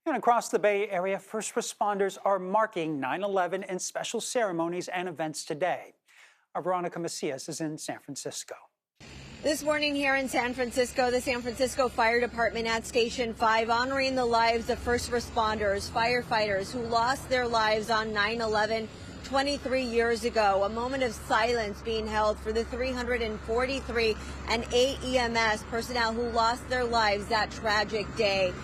And across the Bay Area, first responders are marking 9/11 in special ceremonies and events today. Our Veronica Macias is in San Francisco. This morning here in San Francisco, the San Francisco Fire Department at Station 5 honoring the lives of first responders, firefighters who lost their lives on 9/11 23 years ago. A moment of silence being held for the 343 and 8 EMS personnel who lost their lives that tragic day.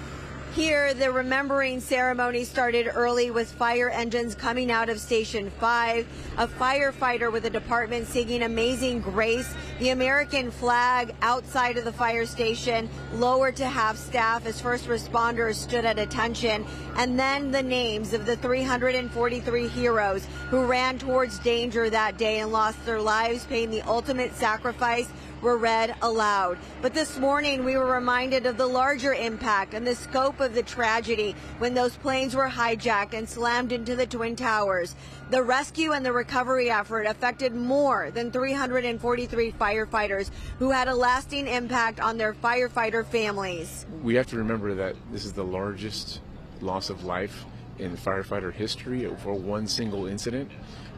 Here, the remembering ceremony started early with fire engines coming out of Station 5, a firefighter with the department singing Amazing Grace, the American flag outside of the fire station lowered to half staff as first responders stood at attention, and then the names of the 343 heroes who ran towards danger that day and lost their lives, paying the ultimate sacrifice, were read aloud. But this morning we were reminded of the larger impact and the scope of the tragedy when those planes were hijacked and slammed into the Twin Towers. The rescue and the recovery effort affected more than 343 firefighters who had a lasting impact on their firefighter families. We have to remember that this is the largest loss of life in firefighter history for one single incident,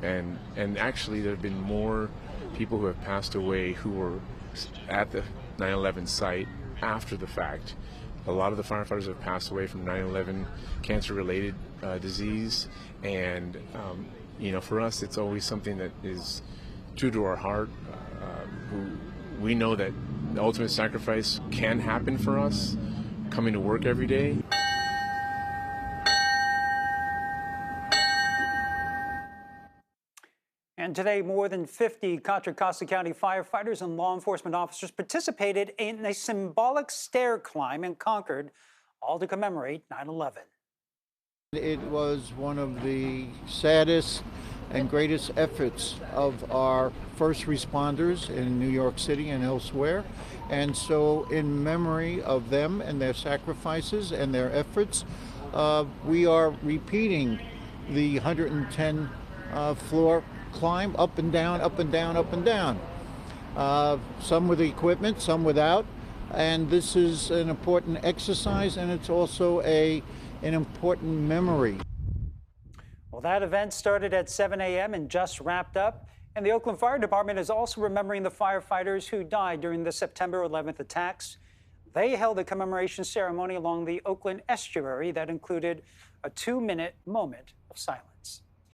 and actually there have been more people who have passed away who were at the 9/11 site after the fact. A lot of the firefighters have passed away from 9/11 cancer-related disease, and for us, it's always something that is true to our heart. We know that the ultimate sacrifice can happen for us, coming to work every day. And today, more than 50 Contra Costa County firefighters and law enforcement officers participated in a symbolic stair climb in Concord, all to commemorate 9/11. It was one of the saddest and greatest efforts of our first responders in New York City and elsewhere. And so in memory of them and their sacrifices and their efforts, we are repeating the 110 floor climb, up and down, up and down, up and down. Some with equipment, some without. And this is an important exercise, and it's also an important memory. Well, that event started at 7 a.m. and just wrapped up. And the Oakland Fire Department is also remembering the firefighters who died during the September 11th attacks. They held a commemoration ceremony along the Oakland estuary that included a 2-minute moment of silence.